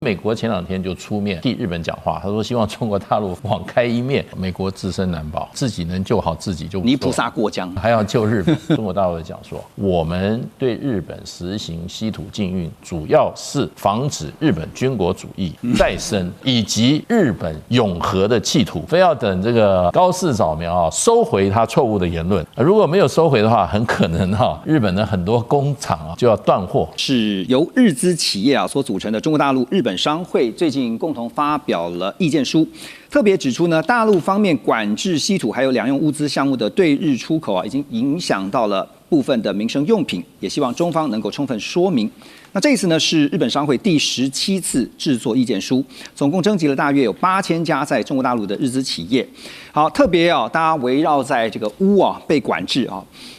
美国前2天就出面替日本讲话，他说希望中国大陆网开一面，美国自身难保，自己能救好自己就不错，泥菩萨过江，还要救日本。中国大陆讲说，我们对日本实行稀土禁运，主要是防止日本军国主义再生，以及日本永和的企图，非要等这个高市早苗收回他错误的言论，如果没有收回的话，很可能日本的很多工厂就要断货。是由日资企业所组成的中国大陆日本商会最近共同发表了意见书，特别指出呢，大陆方面管制稀土还有两用物资项目的对日出口已经影响到了部分的民生用品，也希望中方能够充分说明。那这一次呢，是日本商会第17次制作意见书，总共征集了大约有8000家在中国大陆的日资企业。好，特别大家围绕在这个钨被管制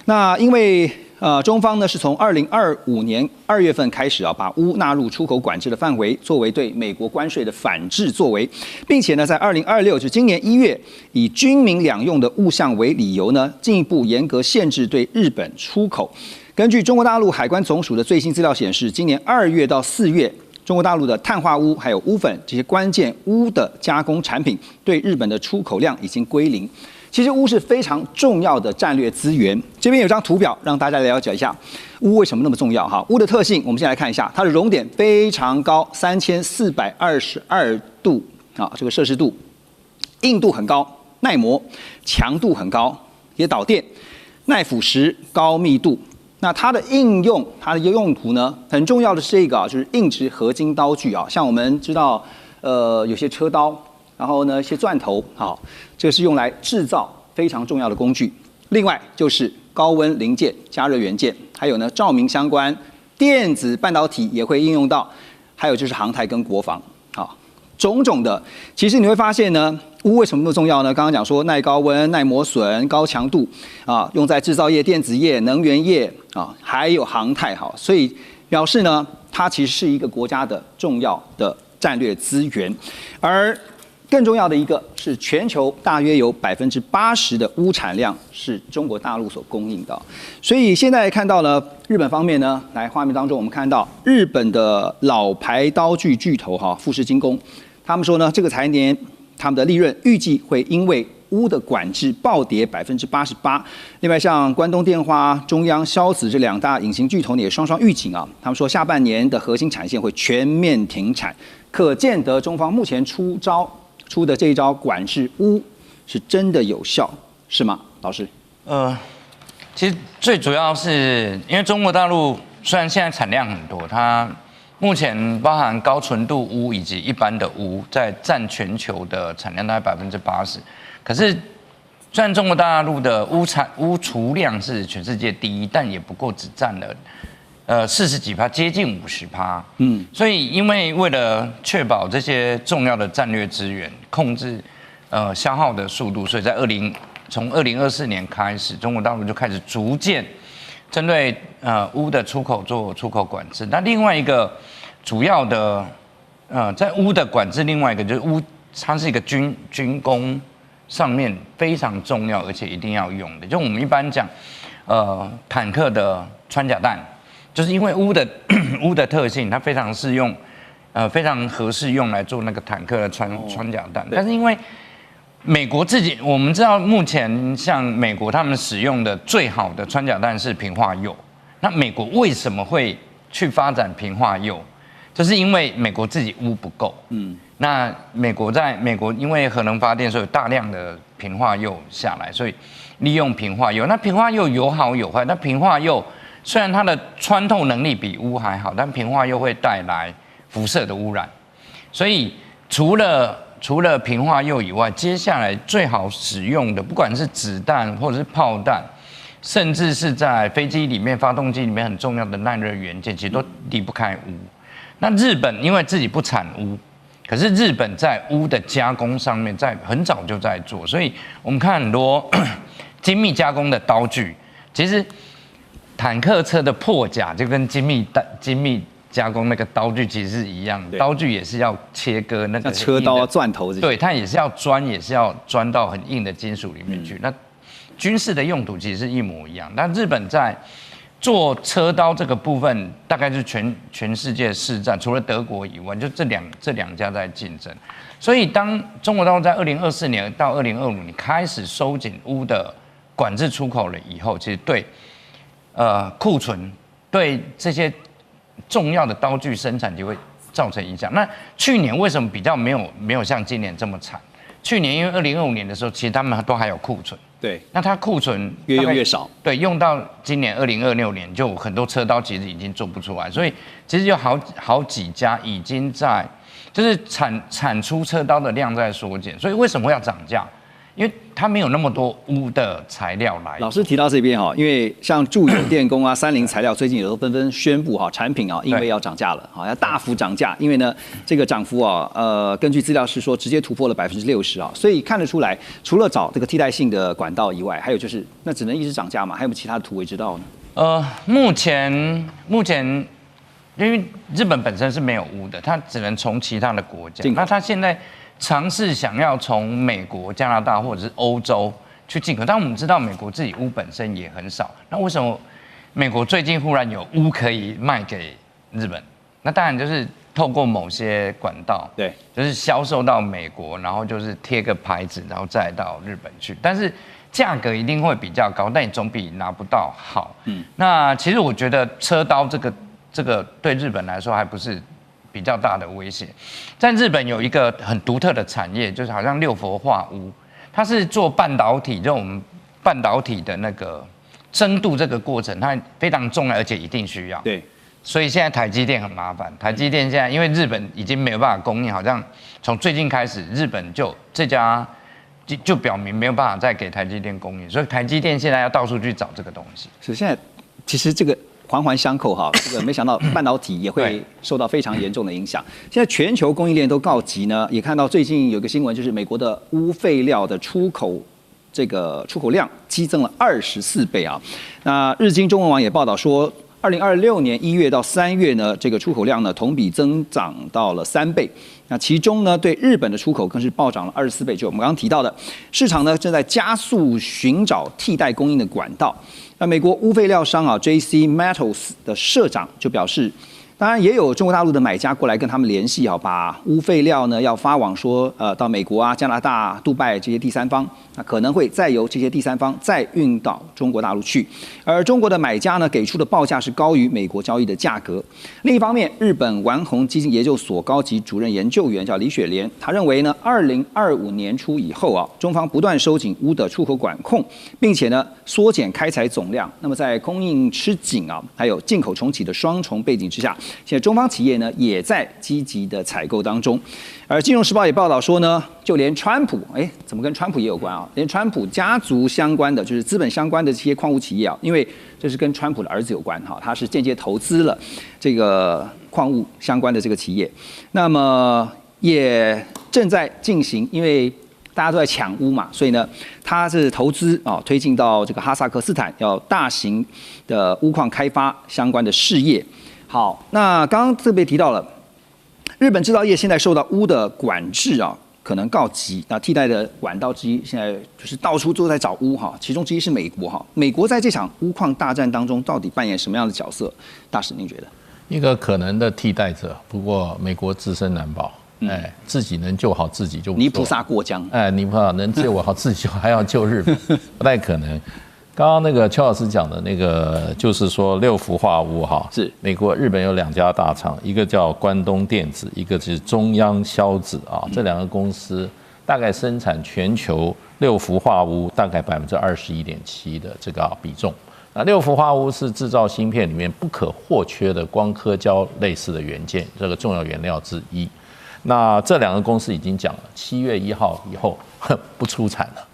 那因为中方呢是从2025年2月份开始把钨纳入出口管制的范围，作为对美国关税的反制作为，并且呢在2026就是今年1月，以军民两用的物项为理由呢，进一步严格限制对日本出口。根据中国大陆海关总署的最新资料显示，今年2月到4月，中国大陆的碳化钨还有钨粉这些关键钨的加工产品对日本的出口量已经归零。其实钨是非常重要的战略资源，这边有张图表让大家了解一下钨为什么那么重要钨的特性。我们先来看一下，它的熔点非常高，3422度这个摄氏度，硬度很高，耐磨，强度很高，也导电，耐腐蚀，高密度。那它的应用，它的用途呢，很重要的是这个就是硬质合金刀具像我们知道有些车刀，然后呢一些钻头这个是用来制造非常重要的工具。另外就是高温零件、加热元件，还有呢照明相关、电子半导体也会应用到，还有就是航太跟国防种种的。其实你会发现呢，钨为什么那么重要呢？刚刚讲说耐高温、耐磨损、高强度用在制造业、电子业、能源业还有航太所以表示呢，它其实是一个国家的重要的战略资源。而更重要的一个是，全球大约有80%的钨产量是中国大陆所供应的。所以现在看到了日本方面呢，来画面当中我们看到日本的老牌刀具巨头富士精工。他们说呢，这个财年他们的利润预计会因为钨的管制暴跌88%。另外，像关东电话、中央硝子这2大隐形巨头也双双预警他们说下半年的核心产线会全面停产，可见得中方目前出的这一招管制钨是真的有效，是吗，老师？其实最主要是因为中国大陆虽然现在产量很多，它目前包含高纯度钨以及一般的钨，在占全球的产量大概80%。可是，虽然中国大陆的钨储量是全世界第1，但也不过只占了40几%，接近50%。所以因为了确保这些重要的战略资源，控制消耗的速度，所以从2024年开始，中国大陆就开始逐渐针对钨的出口做出口管制。那另外一个主要的在钨的管制，另外一个就是钨，它是一个军工上面非常重要而且一定要用的。就我们一般讲坦克的穿甲弹，就是因为钨的特性，它非常适用非常合适用来做那个坦克的穿甲弹。但是因为美国自己，我们知道目前像美国他们使用的最好的穿甲弹是碼化铀。那美国为什么会去发展碼化铀？就是因为美国自己钨不够。那美国因为核能发电，所以有大量的碼化铀下来，所以利用碼化铀。那碼化铀有好有坏。那碼化铀虽然它的穿透能力比钨还好，但碼化铀会带来辐射的污染。所以除了碼化铀以外，接下来最好使用的，不管是子弹或者是炮弹，甚至是在飞机里面、发动机里面很重要的耐热元件，其实都离不开钨。那日本因为自己不产钨，可是日本在钨的加工上面，在很早就在做，所以我们看很多精密加工的刀具，其实坦克车的破甲就跟精密加工那个刀具其实是一样的，刀具也是要切割那个车刀、钻头这些，对，它也是要钻到很硬的金属里面去。那军事的用途其实是一模一样，但日本在做车刀这个部分，大概是全世界市占，除了德国以外，就这两家在竞争。所以当中国大陆在2024年到2025年开始收紧钨的管制出口了以后，其实对库存对这些重要的刀具生产就会造成影响。那去年为什么比较没有像今年这么惨？去年因为2025年的时候，其实他们都还有库存。对，那它库存越用越少，对，用到今年2026年，就很多车刀其实已经做不出来，所以其实有好几家已经在，就是产出车刀的量在缩减，所以为什么会要涨价？因为它没有那么多钨的材料来。老师提到这边哈，因为像住友电工啊、三菱材料最近也都纷纷宣布哈，产品啊因为要涨价了，哈，要大幅涨价，因为呢这个涨幅啊，根据资料是说直接突破了60%啊，所以看得出来，除了找这个替代性的管道以外，还有就是那只能一直涨价嘛，还有没有其他的突围之道呢？目前，因为日本本身是没有钨的，它只能从其他的国家。那它现在尝试想要从美国、加拿大或者是欧洲去进口，但我们知道美国自己钨本身也很少，那为什么美国最近忽然有钨可以卖给日本？那当然就是透过某些管道，对，就是销售到美国，然后就是贴个牌子，然后再到日本去，但是价格一定会比较高，但你总比拿不到好。那其实我觉得车刀这个对日本来说还不是比较大的威胁。在日本有一个很独特的产业，就是好像六氟化钨，它是做半导体，就我们半导体的那个蒸镀这个过程，它非常重要，而且一定需要。对，所以现在台积电很麻烦。台积电现在因为日本已经没有办法供应，好像从最近开始，日本就这家就表明没有办法再给台积电供应，所以台积电现在要到处去找这个东西。是现在其实这个环环相扣哈，这个没想到半导体也会受到非常严重的影响。现在全球供应链都告急呢，也看到最近有个新闻，就是美国的钨废料的出口量激增了24倍啊。那日经中文网也报道说，2026年1月到3月呢，这个出口量呢同比增长到了3倍。那其中呢，对日本的出口更是暴涨了24倍。就我们刚刚提到的，市场呢正在加速寻找替代供应的管道。那美国钨废料商啊 JC Metals 的社长就表示，当然也有中国大陆的买家过来跟他们联系啊，把钨废料呢要发往说到美国啊、加拿大、杜拜这些第三方，那可能会再由这些第三方再运到中国大陆去。而中国的买家呢给出的报价是高于美国交易的价格。另一方面，日本丸红基金研究所高级主任研究员叫李雪莲，他认为呢，2025年初以后啊，中方不断收紧钨的出口管控，并且呢缩减开采总量。那么在供应吃紧啊，还有进口重启的双重背景之下，现在中方企业呢也在积极的采购当中。而《金融时报》也报道说呢，就连川普，怎么跟川普也有关啊？连川普家族相关的，就是资本相关的这些矿物企业啊，因为这是跟川普的儿子有关哈，他是间接投资了这个矿物相关的这个企业，那么也正在进行，因为大家都在抢钨嘛，所以呢，他是投资啊，推进到这个哈萨克斯坦，要大型的钨矿开发相关的事业。好，那刚刚特别提到了，日本制造业现在受到钨的管制啊，可能告急。那替代的管道之一，现在就是到处都在找钨哈，其中之一是美国哈。美国在这场钨矿大战当中，到底扮演什么样的角色？大使，您觉得？一个可能的替代者，不过美国自身难保。自己能救好自己就不错。泥菩萨过江。泥菩萨能救我好自己，还要救日本，不太可能。刚刚那个邱老师讲的那个，就是说六氟化钨哈，是美国、日本有2家大厂，一个叫关东电子，一个是中央硝子啊，这2个公司大概生产全球六氟化钨大概21.7%的这个比重。那六氟化钨是制造芯片里面不可或缺的光刻胶类似的元件，这个重要原料之一。那这2个公司已经讲了，7月1号以后不出产了，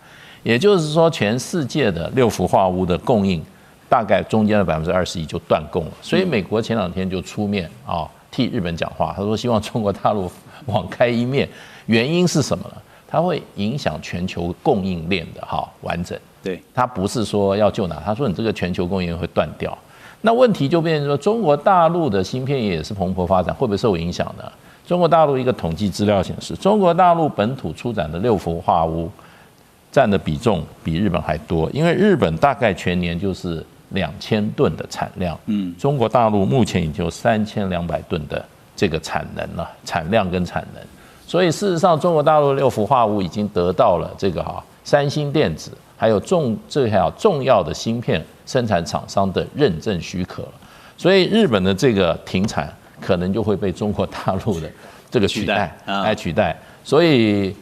也就是说，全世界的六氟化钨的供应大概中间的21%就断供了。所以美国前2天就出面啊替日本讲话，他说希望中国大陆网开一面，原因是什么呢？它会影响全球供应链的完整。对，它不是说要救哪，他说你这个全球供应链会断掉。那问题就变成说，中国大陆的芯片业也是蓬勃发展，会不会受影响呢？中国大陆一个统计资料显示，中国大陆本土出产的六氟化钨占的比重比日本还多，因为日本大概全年就是2000吨的产量，中国大陆目前已经有3200吨的这个产能了，产量跟产能。所以事实上，中国大陆6氟化物已经得到了这个三星电子还有这条重要的芯片生产厂商的认证许可了。所以日本的这个停产可能就会被中国大陆的这个取代。所以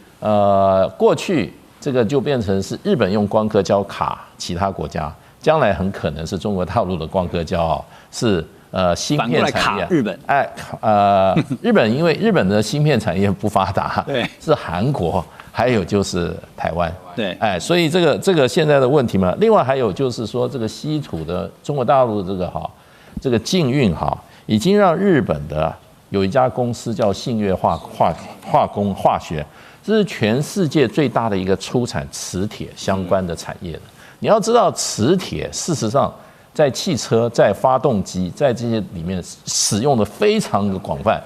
过去这个就变成是日本用光刻胶卡其他国家，将来很可能是中国大陆的光刻胶是芯片产业日本，日本因为日本的芯片产业不发达，对，是韩国，还有就是台湾，对，所以这个现在的问题嘛，另外还有就是说这个稀土的中国大陆的这个禁运已经让日本的有一家公司叫信越化学，这是全世界最大的一个出产磁铁相关的产业的。你要知道，磁铁事实上在汽车、在发动机、在这些里面使用的非常的广泛。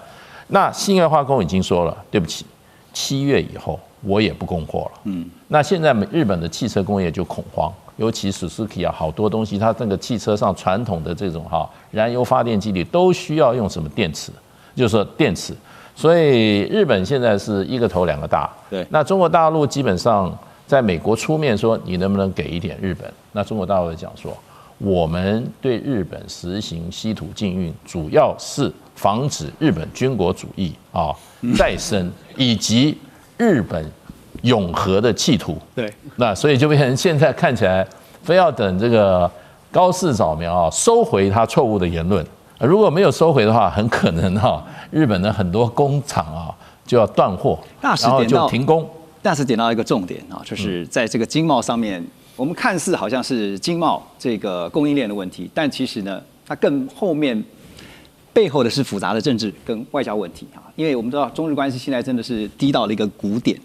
那信越化工已经说了，对不起，7月以后我也不供货了。那现在日本的汽车工业就恐慌，尤其 Suzuki 好多东西，它那个汽车上传统的这种燃油发电机里都需要用什么电池，就是说电池。所以日本现在是一个头两个大。对，那中国大陆基本上在美国出面说你能不能给一点日本，那中国大陆讲说，我们对日本实行稀土禁运，主要是防止日本军国主义再生，以及日本永和的企图。对，那所以就变成现在看起来，非要等这个高市早苗收回他错误的言论，如果没有收回的话，很可能日本的很多工厂就要断货，然后就停工。大使点到一个重点就是在这个经贸上面。我们看似好像是经贸这个供应链的问题，但其实呢，它更后面背后的是复杂的政治跟外交问题因为我们知道中日关系现在真的是低到了一个谷点，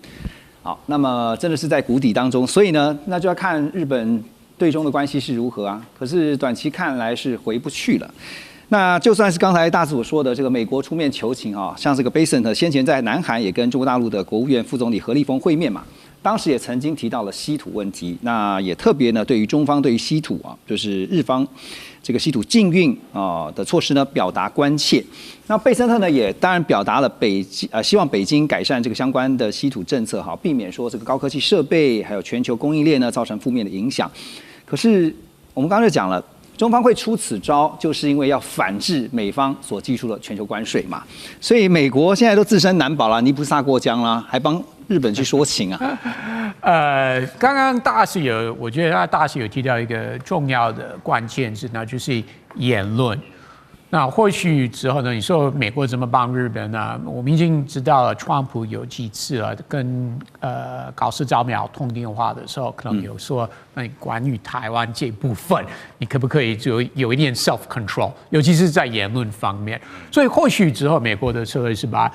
那么真的是在谷底当中，所以呢，那就要看日本对中的关系是如何可是短期看来是回不去了。那就算是刚才大使所说的这个美国出面求情像这个 Bessent 先前在南韩也跟中国大陆的国务院副总理何立峰会面嘛。当时也曾经提到了稀土问题，那也特别呢对于中方对于稀土就是日方这个稀土禁运的措施呢表达关切。那贝森特呢也当然表达了希望北京改善这个相关的稀土政策避免说这个高科技设备还有全球供应链呢造成负面的影响。可是我们刚刚就讲了，中方会出此招，就是因为要反制美方所寄出的全球关税嘛。所以美国现在都自身难保了，泥菩萨过江啦，还帮日本去说情刚刚我觉得大使有提到一个重要的关键字，那就是言论。那或许之后呢，你说美国怎么帮日本呢？我们已经知道了，川普有几次跟高市早苗通电话的时候，可能有说，那关于台湾这部分，你可不可以就有一点 self control， 尤其是在言论方面。所以或许之后美国的策略是把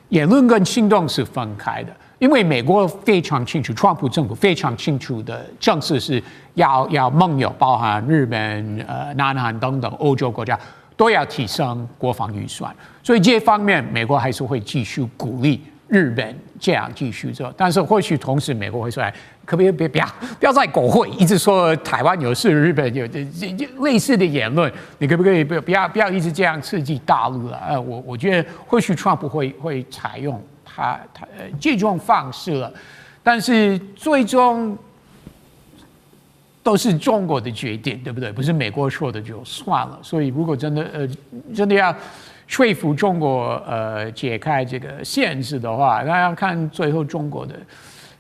言论跟行动是分开的。因为美国非常清楚，川普政府非常清楚的政策是要盟友，包含日本、南韩等等欧洲国家都要提升国防预算，所以这方面美国还是会继续鼓励日本这样继续做。但是或许同时美国会说，可不可以不要在国会一直说台湾有事，日本有类似的言论，你可不可以不要一直这样刺激大陆了？我觉得或许川普会采用他这种方式了，但是最终都是中国的决定，对不对？不是美国说的就算了。所以如果真的要说服中国解开这个限制的话，那要看最后中国的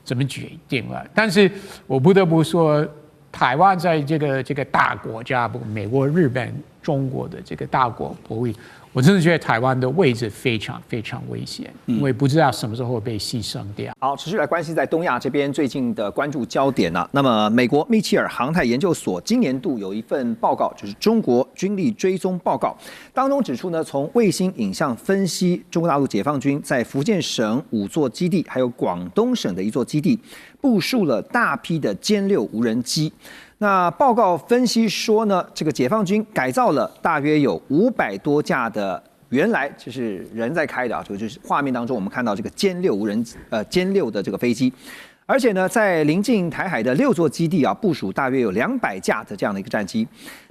怎么决定了。但是我不得不说，台湾在这个大国家，不美国、日本、中国的这个大国博弈。我真的觉得台湾的位置非常非常危险，因为不知道什么时候会被牺牲掉。好，持续来关心在东亚这边最近的关注焦点那么，美国密切尔航太研究所今年度有一份报告，就是中国军力追踪报告，当中指出呢，从卫星影像分析，中国大陆解放军在福建省5座基地，还有广东省的1座基地，部署了大批的歼6无人机。那报告分析说呢，这个解放军改造了大约有500多架的原来就是人在开的就是画面当中我们看到这个歼6的这个飞机，而且呢，在临近台海的6座基地啊，部署大约有200架的这样的一个战机。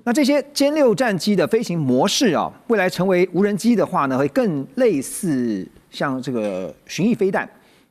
那这些歼六战机的飞行模式啊，未来成为无人机的话呢，会更类似像这个巡弋飞弹。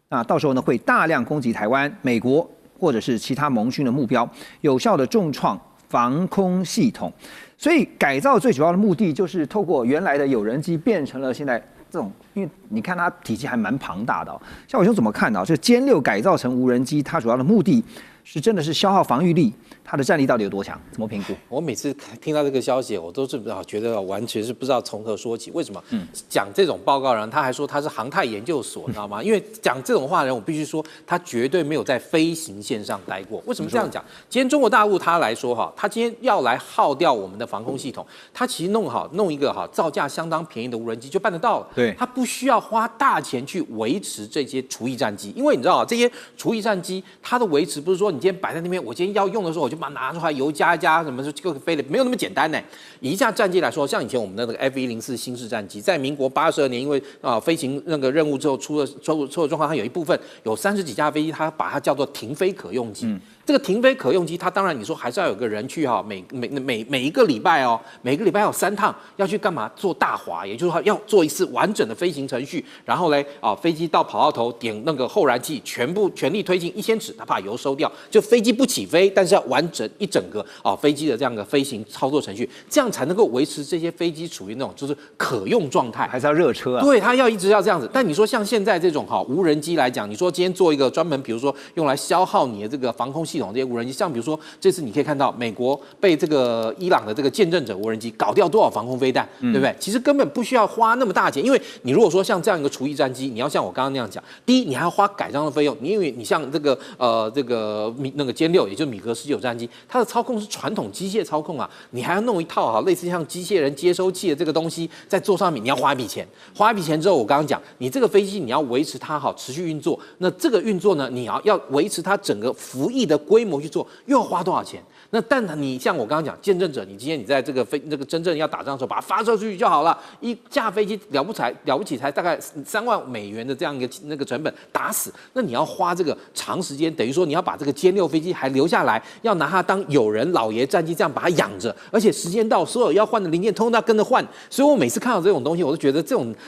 那到时候呢，会大量攻击台湾、美国或者是其他盟军的目标，有效的重创防空系统。所以改造最主要的目的就是透过原来的有人机变成了现在这种，因为你看它体积还蛮庞大的哦。像我兄怎么看呢？这歼六改造成无人机，它主要的目的是真的是消耗防御力，它的战力到底有多强？怎么评估？我每次听到这个消息，我都是觉得完全是不知道从何说起。为什么？讲这种报告人，他还说他是航太研究所，你知道吗？因为讲这种话的人，我必须说他绝对没有在飞行线上待过。为什么这样讲？今天中国大陆他来说哈，他今天要来耗掉我们的防空系统，他其实弄一个造价相当便宜的无人机就办得到了。对，他不需要花大钱去维持这些除役战机，因为你知道这些除役战机它的维持不是说你今天摆在那边，我今天要用的时候我就把它拿出来油加一加，什么就飞了，没有那么简单呢。以一架战机来说，像以前我们的那个 F-104新式战机，在民国82年，因为飞行那个任务之后出了状况，它有一部分有30几架飞机，它把它叫做停飞可用机。这个停飞可用机，它当然你说还是要有个人去每一个礼拜每个礼拜有3趟要去干嘛做大滑，也就是说要做一次完整的飞行程序，然后嘞飞机到跑道头点那个后燃器，全力推进1000尺，它把油收掉，就飞机不起飞，但是要完整一整个飞机的这样的飞行操作程序，这样才能够维持这些飞机处于那种就是可用状态，还是要热车啊？对，它要一直要这样子。但你说像现在这种无人机来讲，你说今天做一个专门，比如说用来消耗你的这个防空系统这些无人机，像比如说这次你可以看到美国被这个伊朗的这个见证者无人机搞掉多少防空飞弹，对不对？其实根本不需要花那么大钱，因为你如果说像这样一个除役战机，你要像我刚刚那样讲，第一你还要花改装的费用，因为你像这个那个歼六，也就是米格19战机，它的操控是传统机械操控啊，你还要弄一套类似像机械人接收器的这个东西在做上面，你要花一笔钱，花一笔钱之后，我刚刚讲，你这个飞机你要维持它持续运作，那这个运作呢，你要维持它整个服役的规模去做，又要花多少钱？那但你像我刚刚讲，见证者，你今天你在这个真正要打仗的时候，把它发射出去就好了，一架飞机了不起才大概3万美元的这样一个那个成本打死，那你要花这个长时间，等于说你要把这个歼六飞机还留下来，要拿它当友人老爷战机这样把它养着，而且时间到，所有要换的零件通通要跟着换，所以我每次看到这种东西，我都觉得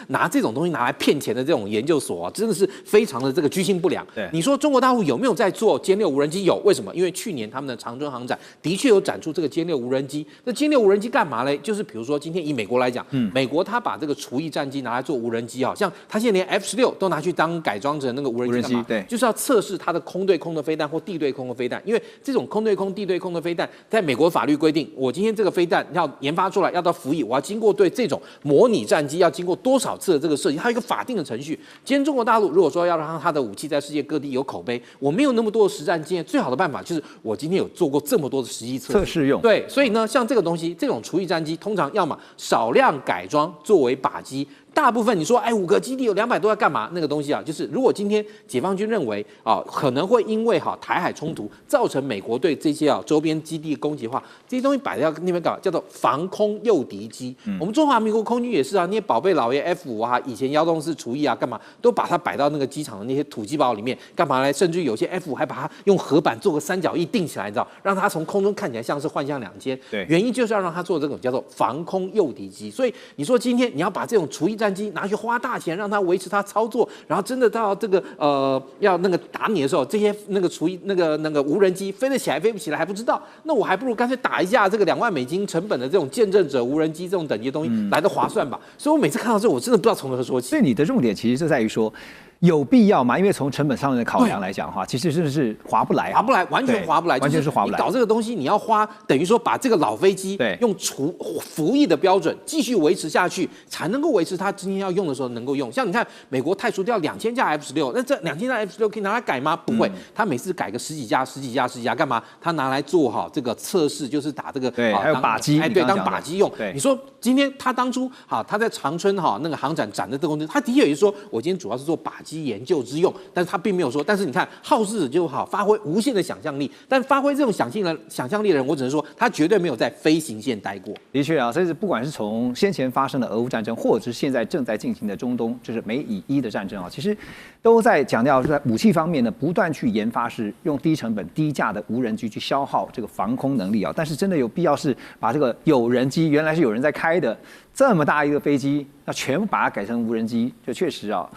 拿这种东西拿来骗钱的这种研究所真的是非常的这个居心不良。对，你说中国大陆有没有在做歼六无人机？有，为什么？因为去年他们的长春航展的确有展出这个歼六无人机。那歼六无人机干嘛嘞？就是比如说今天以美国来讲，美国他把这个除役战机拿来做无人机像他现在连 F-16都拿去当改装成那个无人机，对，就是要测试它的空对空的飞弹或地对空的飞弹。因为这种空对空、地对空的飞弹，在美国法律规定，我今天这个飞弹要研发出来，要到服役，我要经过对这种模拟战机要经过多少次的这个设计，它有一个法定的程序。今天中国大陆如果说要让它的武器在世界各地有口碑，我没有那么多的实战经验，最好的办法就是我今天有做过这么多的实际测试用。对，所以呢，像这个东西，这种除役战机，通常要么少量改装作为靶机。大部分你说5个基地有200多要干嘛？那个东西就是如果今天解放军认为可能会因为台海冲突造成美国对这些周边基地攻击的话，这些东西摆在那边搞叫做防空诱敌机。我们中华民国空军也是那些宝贝老爷 F5以前1洞4除役干嘛都把它摆到那个机场的那些土机堡里面，干嘛呢？甚至有些 F5还把它用合板做个三角翼定起来，你知道，让它从空中看起来像是幻象两间。对，原因就是要让它做这种叫做防空诱敌机。所以你说今天你要把这种除役战机拿去花大钱让它维持它操作，然后真的到这个要那个打你的时候，这些那个除役那个无人机飞得起来飞不起来还不知道，那我还不如干脆打一架这个2万美金成本的这种见证者无人机这种等级的东西来得划算吧。所以我每次看到这我真的不知道从何说起。所以你的重点其实就在于说，有必要吗？因为从成本上的考量来讲的话，其实真的是划不来，完全划不来，完全是划不来。你搞这个东西，你要花等于说把这个老飞机用服役的标准继续维持下去，才能够维持它今天要用的时候能够用。像你看，美国汰除掉2000架 F-16，那这2000架 F-16可以拿来改吗？不会，他每次改个十几架干嘛？他拿来做这个测试，就是打这个还有靶机，对，当靶机用。你说今天他当初他在长春那个航展的这个东西，他的确也是说我今天主要是做靶机。机研究之用，但是他并没有说，但是你看好事者就好，发挥无限的想象力，但发挥这种想象力的人，我只能说他绝对没有在飞行线待过。的确啊，所以不管是从先前发生的俄乌战争，或者是现在正在进行的中东，就是美以伊的战争啊，其实都在强调在武器方面呢，不断去研发是用低成本、低价的无人机去消耗这个防空能力啊。但是真的有必要是把这个有人机原来是有人在开的这么大一个飞机，要全部把它改成无人机，就确实啊。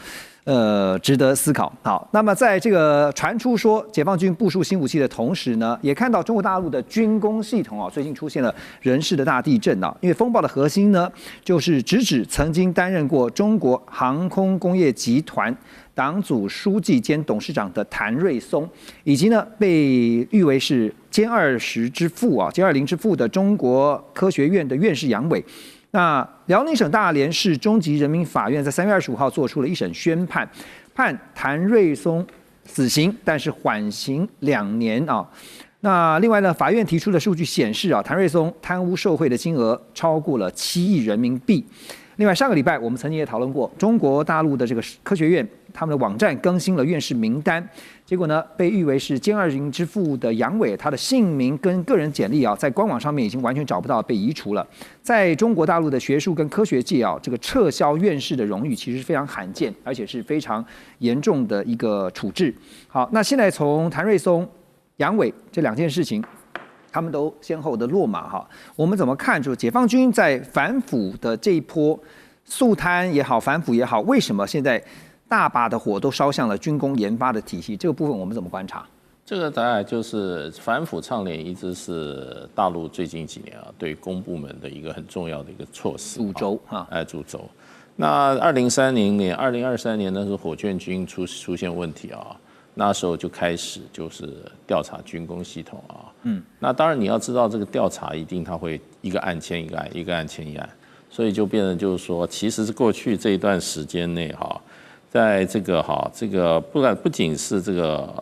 值得思考。好，那么在这个传出说解放军部署新武器的同时呢，也看到中国大陆的军工系统啊，最近出现了人事的大地震啊。因为风暴的核心呢，就是直指曾经担任过中国航空工业集团党组书记兼董事长的谭瑞松，以及呢被誉为是歼20之父啊，歼20之父的中国科学院的院士杨伟。那辽宁省大连市中级人民法院在3月25号做出了一审宣判，判谭瑞松死刑，但是缓刑2年啊。那另外呢，法院提出的数据显示啊，谭瑞松贪污受贿的金额超过了7亿人民币。另外，上个礼拜我们曾经也讨论过，中国大陆的这个科学院他们的网站更新了院士名单，结果呢，被誉为是歼20之父的杨伟，他的姓名跟个人简历啊，在官网上面已经完全找不到，被移除了。在中国大陆的学术跟科学界啊，这个撤销院士的荣誉其实是非常罕见，而且是非常严重的一个处置。好，那现在从谭瑞松、杨伟这2件事情，他们都先后的落马哈。我们怎么看？就是解放军在反腐的这一波肃贪也好，反腐也好，为什么现在大把的火都烧向了军工研发的体系？这个部分我们怎么观察？这个当然就是反腐倡廉，一直是大陆最近几年啊对公部门的一个很重要的一个措施。主轴啊，主轴。那2030年、2023年那时候火箭军出现问题啊。那时候就开始就是调查军工系统啊，那当然你要知道这个调查一定它会一个案牵一个案，一个案牵一案，所以就变成就是说，其实是过去这一段时间内哈，在这个不仅是这个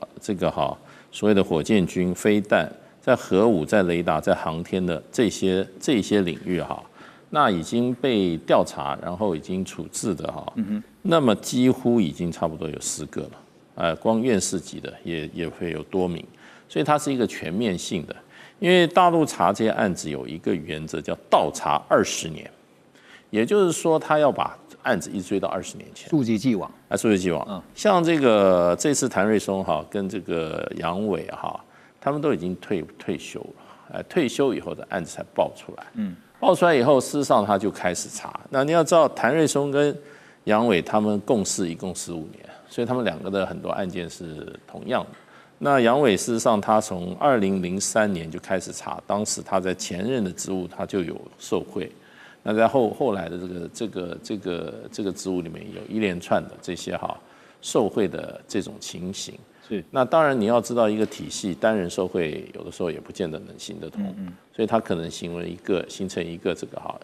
所谓的火箭军、飞弹，在核武、在雷达、在航天的这些领域哈，那已经被调查，然后已经处置的哈，那么几乎已经差不多有10个了。光院士级的也会有多名，所以它是一个全面性的。因为大陆查这些案子有一个原则叫倒查20年，也就是说他要把案子一直追到20年前，溯及既往。溯及既往。像这次谭瑞松哈跟这个杨伟哈，他们都已经退休了，退休以后的案子才爆出来。爆出来以后，事实上他就开始查。那你要知道，谭瑞松跟杨伟他们共事一共15年。所以他们2个的很多案件是同样的。那杨伟事实上他从2003年就开始查，当时他在前任的职务他就有受贿，那在后来的这个职务里面有一连串的这些受贿的这种情形。是。那当然你要知道一个体系单人受贿有的时候也不见得能行得通，所以他可能形成一个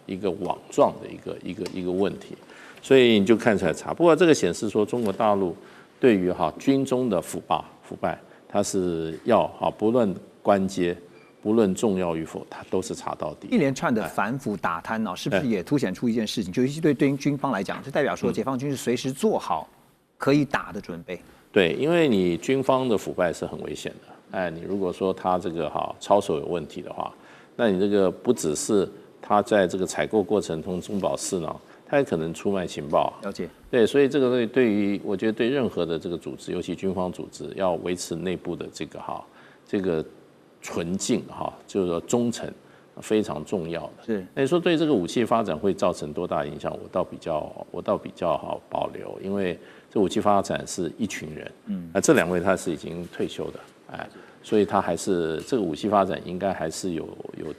一个网状的一个问题。所以你就看出来查，不过这个显示说中国大陆对于军中的腐败，它是要不论官阶，不论重要与否，它都是查到底。一连串的反腐打贪呢，是不是也凸显出一件事情？就尤其对军方来讲，就代表说解放军是随时做好可以打的准备。对，因为你军方的腐败是很危险的。你如果说他这个操守有问题的话，那你这个不只是他在这个采购过程中中饱私囊。他也可能出卖情报，了解。对，所以这个对于我觉得对任何的这个组织，尤其军方组织，要维持内部的这个纯净就是说忠诚，非常重要的。是。那你说对这个武器发展会造成多大影响？我倒比较保留，因为这武器发展是一群人，这2位他是已经退休的，所以他还是这个武器发展应该还是有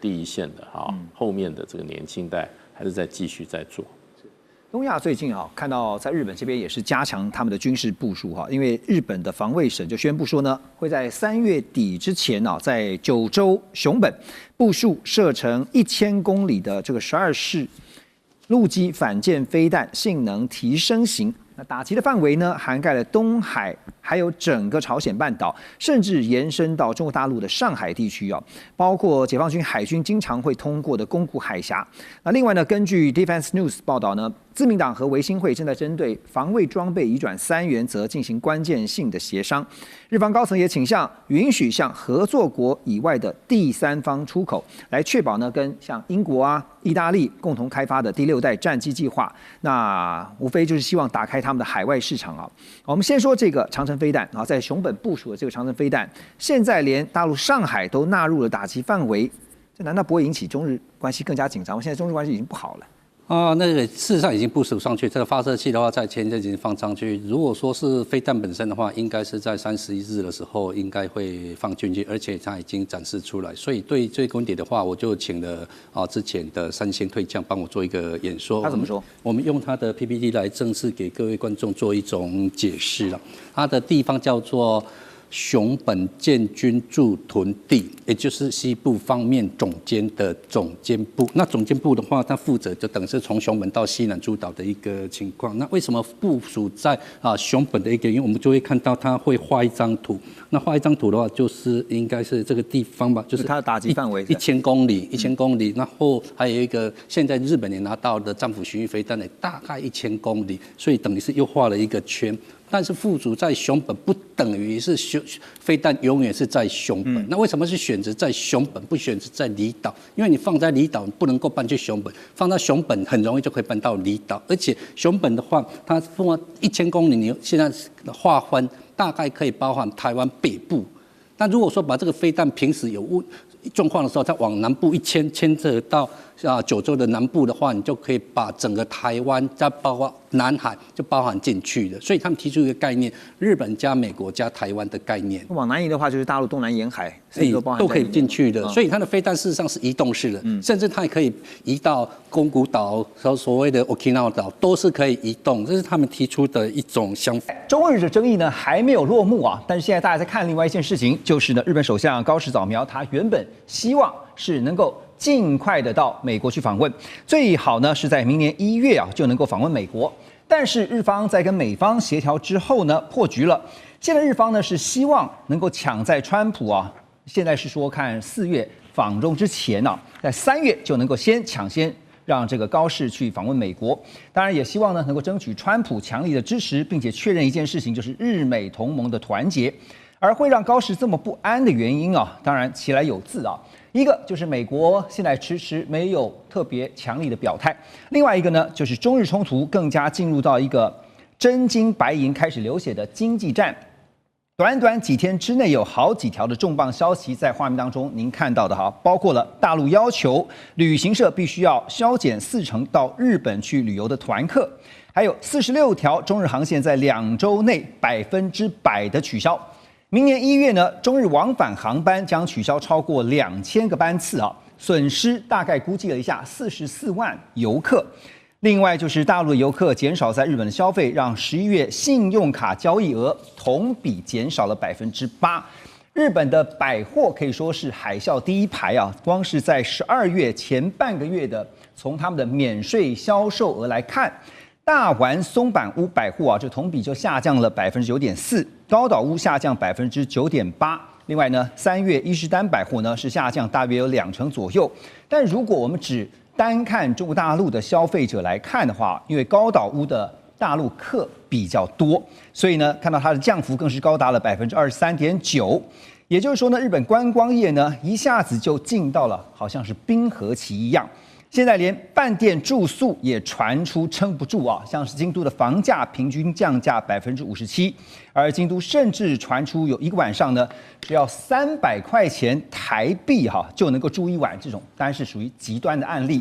第一线的后面的这个年轻代还是在继续在做。东亚最近看到在日本这边也是加强他们的军事部署因为日本的防卫省就宣布说呢，会在3月底之前在九州熊本部署射程1000公里的这个12式陆基反舰飞弹性能提升型。那打击的范围呢，涵盖了东海，还有整个朝鲜半岛，甚至延伸到中国大陆的上海地区包括解放军海军经常会通过的宫古海峡。那另外呢，根据 Defense News 报道呢，自民党和维新会正在针对防卫装备移转3原则进行关键性的协商。日方高层也倾向允许向合作国以外的第三方出口，来确保呢跟像英国啊、意大利共同开发的第6代战机计划，那无非就是希望打开他们的海外市场啊。我们先说这个长程飞弹啊，在熊本部署的这个长程飞弹，现在连大陆上海都纳入了打击范围，这难道不会引起中日关系更加紧张吗？现在中日关系已经不好了。那个事实上已经部署上去，这个发射器的话，在前一阵已经放上去。如果说是飞弹本身的话，应该是在31日的时候应该会放进去，而且它已经展示出来。所以对这个观点的话，我就请了之前的3星退将帮我做一个演说。他怎么说？我们用他的 PPT 来正式给各位观众做一种解释了。它的地方叫做熊本建军驻屯地，也就是西部方面总监的总监部。那总监部的话，它负责就等于是从熊本到西南诸岛的一个情况。那为什么部署在熊本的一个？因为我们就会看到它会画一张图。那画一张图的话，就是应该是这个地方吧，就是它的打击范围1000公里，1000公里。然后还有一个现在日本也拿到的战斧巡弋飞弹的大概1000公里，所以等于是又画了一个圈。但是附属在熊本不等于是飞弹永远是在熊本。那为什么是选择在熊本，不选择在离岛？因为你放在离岛不能够搬去熊本，放到熊本很容易就可以搬到离岛。而且熊本的话，它放1000公里，你现在的划分大概可以包含台湾北部。那如果说把这个飞弹平时有状况的时候，它往南部牵扯到九州的南部的话，你就可以把整个台湾再包括南海就包含进去的。所以他们提出一个概念，日本加美国加台湾的概念。往南移的话，就是大陆东南沿海，都可以进去的。所以它的飞弹事实上是移动式的，甚至它也可以移到宫古岛和所谓的 Okinawa 岛，都是可以移动。这是他们提出的一种想法。中日的争议呢还没有落幕啊，但是现在大家在看另外一件事情，就是呢日本首相高市早苗他原本希望是能够尽快的到美国去访问，最好呢是在明年1月啊就能够访问美国。但是日方在跟美方协调之后呢破局了。现在日方呢是希望能够抢在川普啊，现在是说看4月访中之前啊，在3月就能够抢先让这个高市去访问美国。当然也希望呢能够争取川普强力的支持，并且确认一件事情，就是日美同盟的团结。而会让高市这么不安的原因啊，当然其来有自啊。一个就是美国现在迟迟没有特别强力的表态，另外一个呢就是中日冲突更加进入到一个真金白银开始流血的经济战。短短几天之内有好几条的重磅消息在画面当中您看到的哈，包括了大陆要求旅行社必须要削减40%到日本去旅游的团客，还有46条中日航线在2周内100%的取消。明年1月呢，中日往返航班将取消超过2000个班次啊，损失大概估计了一下44万游客。另外就是大陆的游客减少在日本的消费，让11月信用卡交易额同比减少了8%。日本的百货可以说是海啸第一排啊，光是在12月前半个月的从他们的免税销售额来看，大丸松坂屋百货啊，这同比就下降了9.4%，高岛屋下降9.8%。另外呢，3月伊势丹百货呢是下降大约有2成左右。但如果我们只单看中国大陆的消费者来看的话，因为高岛屋的大陆客比较多，所以呢，看到它的降幅更是高达了23.9%。也就是说呢，日本观光业呢一下子就进到了好像是冰河期一样。现在连饭店住宿也传出撑不住啊，像是京都的房价平均降价57%，而京都甚至传出有一个晚上呢，只要300块钱台币就能够住一晚，这种当然是属于极端的案例。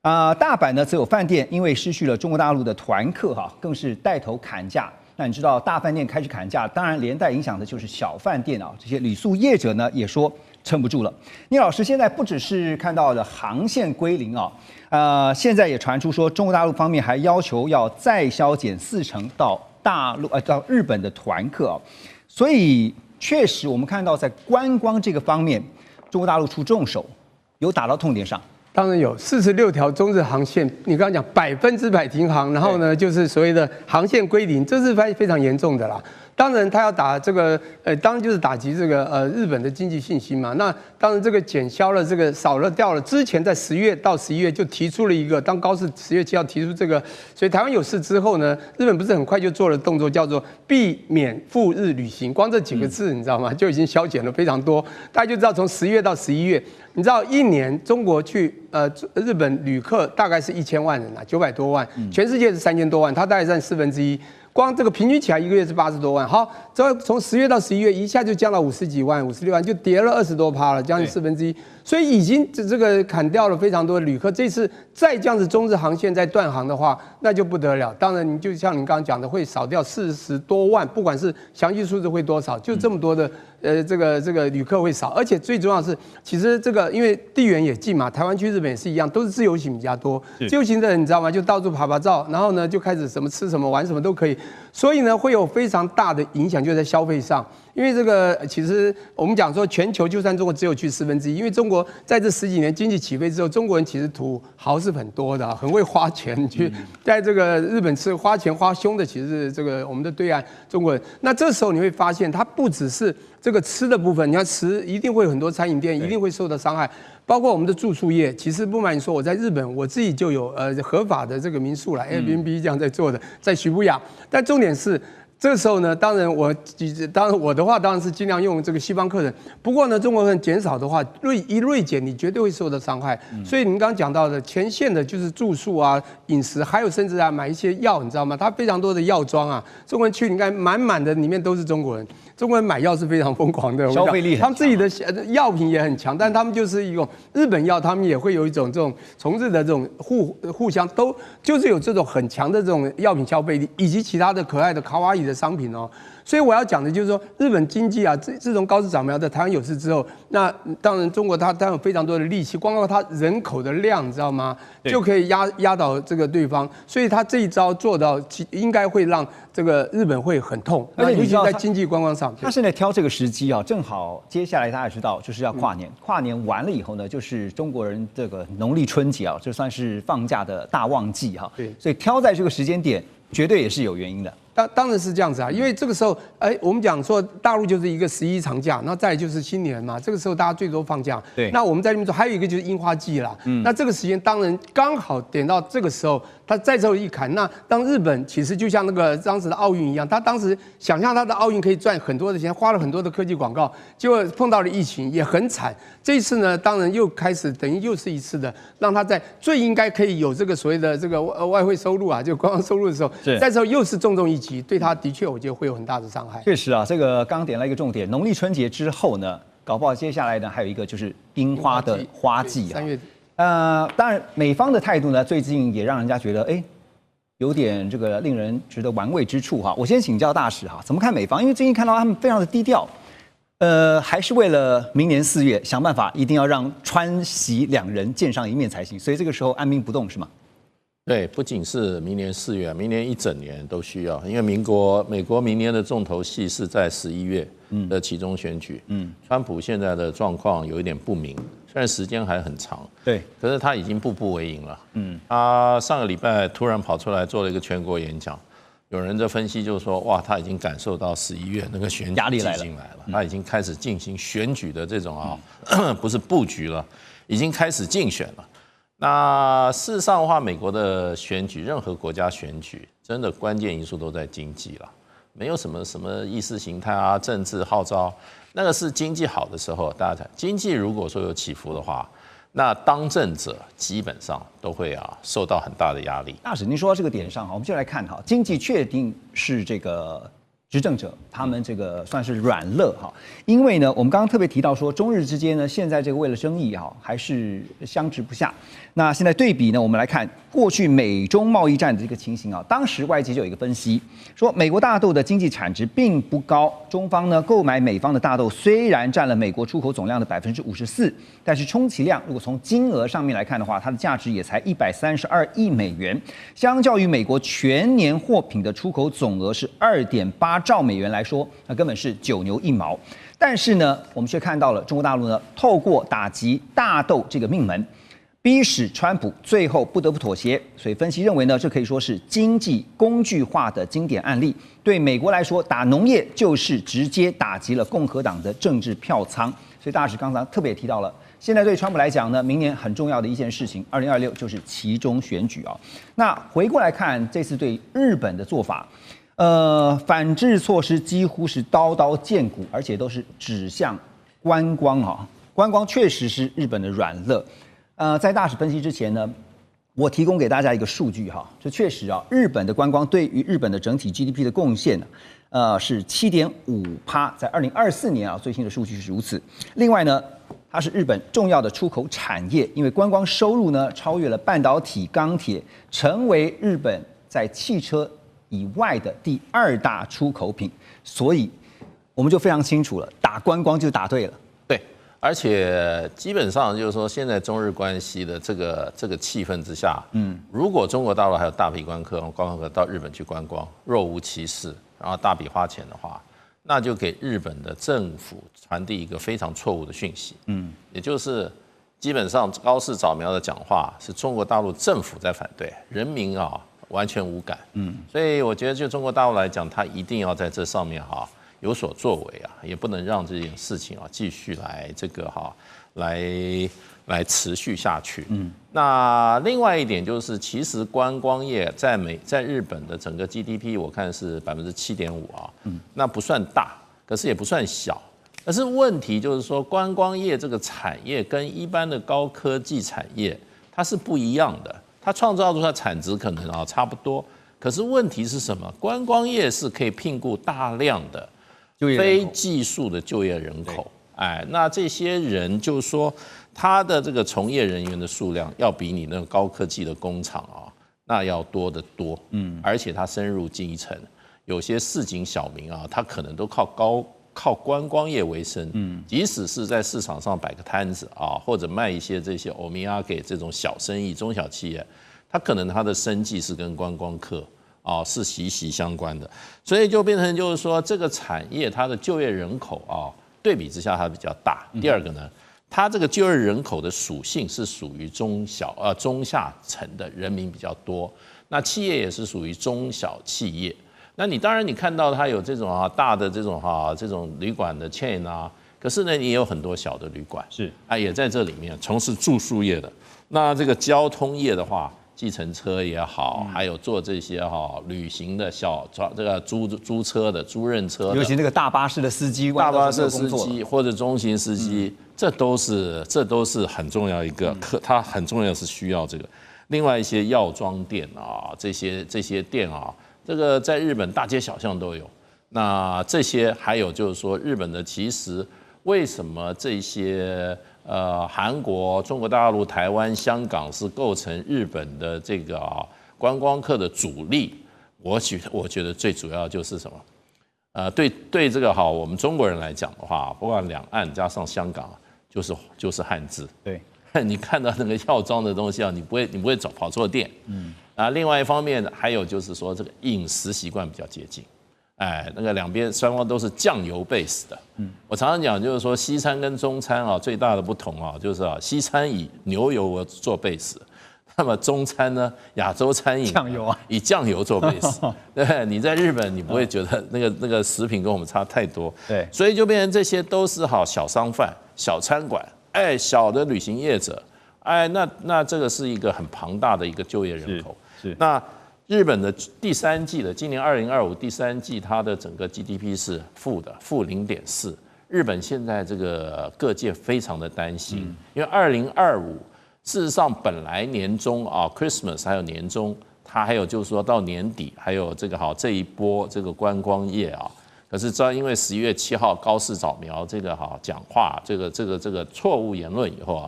大阪呢则有饭店因为失去了中国大陆的团客更是带头砍价。那你知道大饭店开始砍价，当然连带影响的就是小饭店啊，这些旅宿业者呢也说撑不住了。聂老师，现在不只是看到的航线归零啊，现在也传出说中国大陆方面还要求要再削减40%到到日本的团客所以确实我们看到在观光这个方面，中国大陆出重手，有打到痛点上。当然有46条中日航线，你刚刚讲100%停航，然后呢就是所谓的航线归零，这是非常严重的啦。当然他要打这个当然就是打击这个日本的经济信心嘛。那当然这个减消了这个少了掉了，之前在10月到11月就提出了一个，当高市10月7号提出这个，所以台湾有事之后呢，日本不是很快就做了动作，叫做避免赴日旅行，光这几个字你知道吗，就已经削减了非常多。大家就知道从10月到11月，你知道一年中国去日本旅客大概是1000万人啊，900多万，全世界是3000多万，它大概占1/4。光这个平均起来一个月是80多万，好，之后从10月到11月一下就降到50几万、56万，就跌了20多%了，将近1/4，所以已经这个砍掉了非常多的旅客。这次再这样子中日航线再断航的话，那就不得了。当然，你就像您刚刚讲的，会少掉40多万，不管是详细数字会多少，就这么多的这个旅客会少，而且最重要的是，其实这个因为地缘也近嘛，台湾去日本也是一样，都是自由行比较多，自由行的人你知道吗？就到处拍拍照，然后呢就开始什么吃什么玩什么都可以。所以呢，会有非常大的影响，就在消费上。因为这个，其实我们讲说，全球就算中国只有去1/4，因为中国在这10几年经济起飞之后，中国人其实土豪是很多的，很会花钱去在这个日本吃花钱花凶的，其实是这个我们的对岸中国人。那这时候你会发现，它不只是这个吃的部分，你看吃一定会有很多餐饮店一定会受到伤害，包括我们的住宿业。其实不瞒你说，我在日本我自己就有合法的这个民宿啦 Airbnb 这样在做的，在徐布雅。但重点是。这个时候呢，当然我的话当然是尽量用这个西方客人。不过呢，中国人减少的话，锐减，你绝对会受到伤害。所以您刚刚讲到的前线的就是住宿啊、饮食，还有甚至买一些药，你知道吗？它非常多的药妆啊，中国人去你看满满的里面都是中国人。中国人买药是非常疯狂的，消费力很强，他们自己的药品也很强，但他们就是一种日本药，他们也会有一种这种从日的这种互相都就是有这种很强的这种药品消费力，以及其他的可爱的卡哇伊的商品哦。所以我要讲的就是说，日本经济啊，自从高市早苗在台湾有事之后，那当然中国它有非常多的力气，光靠它人口的量，你知道吗？就可以压倒这个对方。所以他这一招做到，应该会让这个日本会很痛，而且尤其在经济观光上。他现在挑这个时机啊，正好接下来大家知道就是要跨年，跨年完了以后呢，就是中国人这个农历春节啊，这算是放假的大旺季哈。对，所以挑在这个时间点，绝对也是有原因的。当然是这样子啊，因为这个时候，我们讲说大陆就是一个11长假，那再来就是新年嘛，这个时候大家最多放假。对，那我们在那边说还有一个就是樱花季啦，那这个时间当然刚好点到这个时候，他再之后一砍，那当日本其实就像那个当时的奥运一样，他当时想象他的奥运可以赚很多的钱，花了很多的科技广告，结果碰到了疫情也很惨。这一次呢，当然又开始等于又是一次的，让他在最应该可以有这个所谓的这个外汇收入啊，就观光收入的时候，再之后又是重一击。对他的确，我觉得会有很大的伤害。确实啊，这个刚点了一个重点，农历春节之后呢，搞不好接下来呢还有一个就是樱花的花季啊。3月底。当然美方的态度呢，最近也让人家觉得有点这个令人觉得玩味之处哈。我先请教大使哈，怎么看美方？因为最近看到他们非常的低调，还是为了明年4月想办法，一定要让川习两人见上一面才行。所以这个时候按兵不动是吗？对，不仅是明年4月，明年一整年都需要，因为美国明年的重头戏是在11月的期中选举。川普现在的状况有一点不明，虽然时间还很长，对，可是他已经步步为营了。他上个礼拜突然跑出来做了一个全国演讲，有人的分析就是说，哇，他已经感受到11月那个选举压力来了，他已经开始进行选举的这种不是布局了，已经开始竞选了。那事实上的话，美国的选举，任何国家选举，真的关键因素都在经济了，没有什么意识形态啊、政治号召，那个是经济好的时候，大家讲经济如果说有起伏的话，那当政者基本上都会受到很大的压力。大使，您说到这个点上我们就来看哈，经济确定是这个执政者他们这个算是软肋哈，因为呢，我们刚刚特别提到说，中日之间呢，现在这个为了争议还是相持不下。那现在对比呢，我们来看过去美中贸易战的这个情形当时外界就有一个分析，说美国大豆的经济产值并不高，中方呢购买美方的大豆虽然占了美国出口总量的54%，但是充其量如果从金额上面来看的话，它的价值也才132亿美元，相较于美国全年货品的出口总额是2.8兆美元来说，那根本是9牛1毛。但是呢，我们却看到了中国大陆呢，透过打击大豆这个命门，逼使川普最后不得不妥协。所以分析认为呢，这可以说是经济工具化的经典案例。对美国来说，打农业就是直接打击了共和党的政治票仓。所以大使刚才特别提到了，现在对川普来讲呢，明年很重要的一件事情，2026就是期中选举啊。那回过来看这次对日本的做法，反制措施几乎是刀刀见骨，而且都是指向观光啊。观光确实是日本的软肋。在大使分析之前呢，我提供给大家一个数据哈，这确实啊，日本的观光对于日本的整体 GDP 的贡献呢，是7.5%，在2024年啊，最新的数据是如此。另外呢，它是日本重要的出口产业，因为观光收入呢超越了半导体、钢铁，成为日本在汽车以外的第2大出口品。所以我们就非常清楚了，打观光就打对了。对，而且基本上就是说，现在中日关系的这个气氛之下，如果中国大陆还有大批观光客到日本去观光，若无其事，然后大笔花钱的话，那就给日本的政府传递一个非常错误的讯息，也就是基本上高市早苗的讲话是中国大陆政府在反对，人民啊完全无感，所以我觉得就中国大陆来讲，他一定要在这上面有所作为啊，也不能让这件事情继续来这个来持续下去。那另外一点就是，其实观光业在日本的整个 GDP 我看是7.5%啊，那不算大，可是也不算小。但是问题就是说，观光业这个产业跟一般的高科技产业它是不一样的，它创造出来产值可能差不多，可是问题是什么？观光业是可以聘雇大量的非技术的就业人口，那这些人就是说，他的这个从业人员的数量要比你那个高科技的工厂那要多得多，而且他深入基层，有些市井小民他可能都靠观光业为生，即使是在市场上摆个摊子或者卖一些这些欧米亚给这种小生意、中小企业，他可能他的生计是跟观光客是息息相关的，所以就变成就是说，这个产业它的就业人口对比之下它比较大。第二个呢，它这个就业人口的属性是属于中下层的人民比较多，那企业也是属于中小企业。那你当然你看到它有这种大的这种旅馆的 chain 可是呢，你也有很多小的旅馆是也在这里面从事住宿业的。那这个交通业的话，计程车也好，还有做这些旅行的这个租车的、租赁车的，尤其那个大巴士的司机、大巴士司机或者中型司机，这都是很重要一个，它很重要是需要这个。另外一些药妆店这些店这个在日本大街小巷都有。那这些还有就是说，日本的其实为什么这些韩国、中国大陆、台湾、香港是构成日本的这个观光客的主力？我觉得最主要就是什么？对这个我们中国人来讲的话，不管两岸加上香港，就是汉字。对，你看到那个药妆的东西你不会跑错店。另外一方面还有就是说，这个饮食习惯比较接近。那个两边双方都是酱油 base 的。我常常讲就是说，西餐跟中餐最大的不同就是西餐以牛油做 base， 那么中餐呢，亚洲餐饮酱油以酱油做 base。对，你在日本你不会觉得那个食品跟我们差太多。对，所以就变成这些都是小商贩、小餐馆，小的旅行业者，那这个是一个很庞大的一个就业人口。是那。日本的第3季的今年2025第3季，它的整个 GDP 是负0.4%。日本现在这个各界非常的担心，因为2025事实上本来年中Christmas 还有年中，它还有就是说到年底还有这个这一波这个观光业可是因为11月7号高市早苗这个讲话这个错误言论以后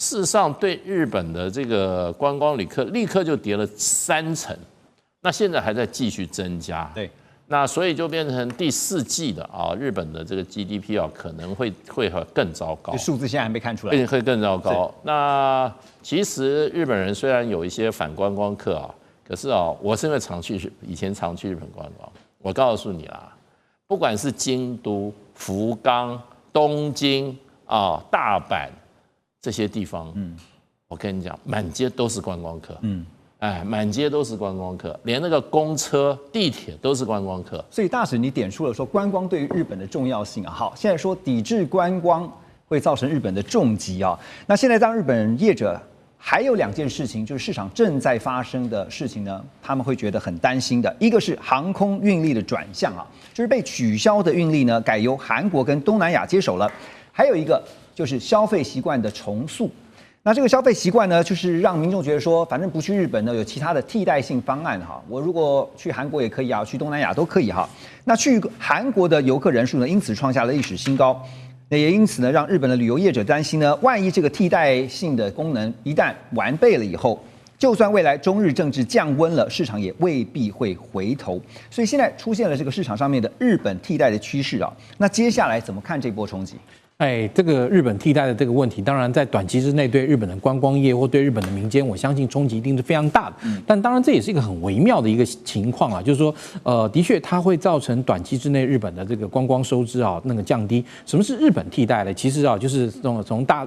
事实上，对日本的这个观光旅客立刻就跌了30%，那现在还在继续增加。对，那所以就变成第4季的日本的这个 GDP 可能会更糟糕。数字现在还没看出来，会更糟糕。那其实日本人虽然有一些反观光客可是我是因为以前常去日本观光，我告诉你啦，不管是京都、福冈、东京大阪。这些地方，我跟你讲，满街都是观光客，满街都是观光客，连那个公车、地铁都是观光客。所以大使你点出了说观光对于日本的重要性啊。好，现在说抵制观光会造成日本的重击啊。那现在当日本业者还有2件事情，就是市场正在发生的事情呢，他们会觉得很担心的。一个是航空运力的转向啊，就是被取消的运力呢，改由韩国跟东南亚接手了。还有一个就是消费习惯的重塑。那这个消费习惯呢，就是让民众觉得说，反正不去日本呢，有其他的替代性方案哈。我如果去韩国也可以啊，去东南亚都可以哈。那去韩国的游客人数呢，因此创下了历史新高。那也因此呢，让日本的旅游业者担心呢，万一这个替代性的功能一旦完备了以后，就算未来中日政治降温了，市场也未必会回头。所以现在出现了这个市场上面的日本替代的趋势啊。那接下来怎么看这波冲击？这个日本替代的这个问题，当然在短期之内对日本的观光业或对日本的民间，我相信冲击一定是非常大的。但当然这也是一个很微妙的一个情况啊，就是说，的确它会造成短期之内日本的这个观光收支啊那个降低。什么是日本替代呢？其实啊，就是从大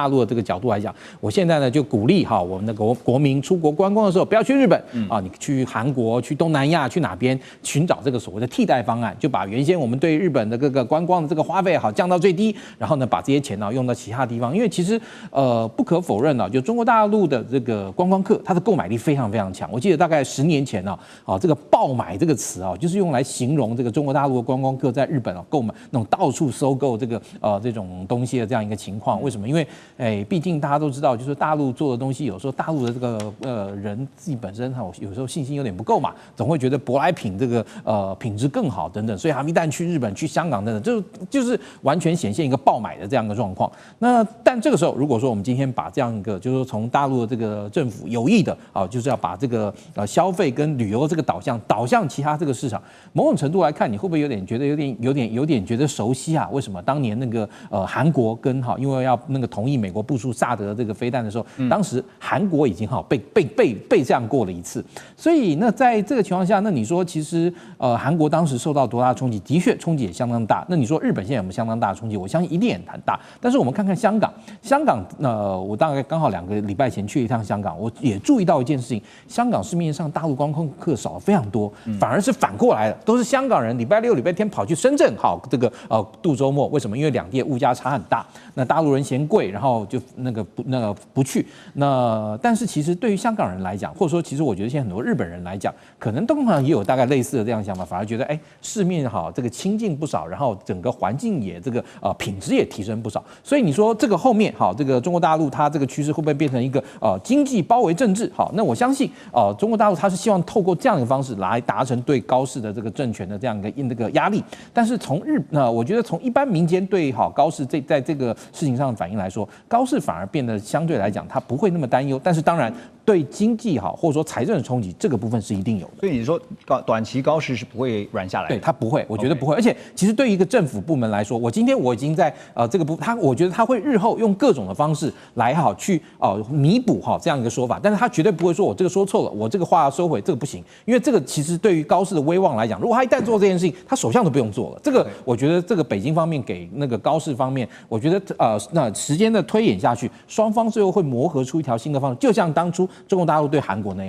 陆的这个角度来讲，我现在呢就鼓励我们的国民出国观光的时候不要去日本啊，你去韩国、去东南亚、去哪边寻找这个所谓的替代方案，就把原先我们对日本的这个观光的这个花费降到最低。然后呢，把这些钱用到其他地方，因为其实不可否认就中国大陆的这个观光客，他的购买力非常非常强。我记得大概10年前这个爆买这个词就是用来形容这个中国大陆的观光客在日本购买那种到处收购这种东西的这样一个情况。为什么？因为毕竟大家都知道，就是大陆做的东西，有时候大陆的这个人自己本身有时候信心有点不够嘛，总会觉得舶来品这个品质更好等等，所以他们一旦去日本、去香港等等，就是完全显现一个爆买的这样一个状况。那但这个时候，如果说我们今天把这样一个，就是说从大陆的这个政府有意的就是要把这个消费跟旅游这个导向其他这个市场，某种程度来看，你会不会有点觉得有点觉得熟悉啊？为什么当年那个韩国跟因为要那个同意美国部署萨德这个飞弹的时候，当时韩国已经被这样过了一次。所以那在这个情况下，那你说其实韩国当时受到多大冲击？的确冲击也相当大。那你说日本现在有没有相当大的冲击？我相信一定也很大。但是我们看看香港，我大概刚好2个礼拜前去一趟香港，我也注意到一件事情：香港市面上大陆观光客少了非常多，反而是反过来的，都是香港人礼拜6、礼拜天跑去深圳这个度周末。为什么？因为2地的物价差很大，那大陆人嫌贵，然后就不去。但是其实对于香港人来讲，或者说其实我觉得现在很多日本人来讲，可能通常也有大概类似的这样想法，反而觉得市面这个清净不少，然后整个环境也这个品质也提升不少。所以你说这个后面这个中国大陆它这个趋势会不会变成一个经济包围政治？那我相信中国大陆它是希望透过这样的方式来达成对高市的这个政权的这样一个压力。但是我觉得从一般民间对高市在这个事情上的反应来说，高市反而变得相对来讲它不会那么担忧。但是当然对经济或者说财政的冲击，这个部分是一定有的。所以你说短期高市是不会软下来的？对，它不会，我觉得不会。而且其实对于一个政府部门来说，我今天已经在这个我觉得他会日后用各种的方式来去弥补这样一个说法，但是他绝对不会说我这个说错了，我这个话要收回，这个不行。因为这个其实对于高市的威望来讲，如果他一旦做这件事情，他首相都不用做了。这个我觉得这个北京方面给那个高市方面，我觉得那时间的推演下去，双方最后会磨合出一条新的方式，就像当初中国大陆对韩国那样。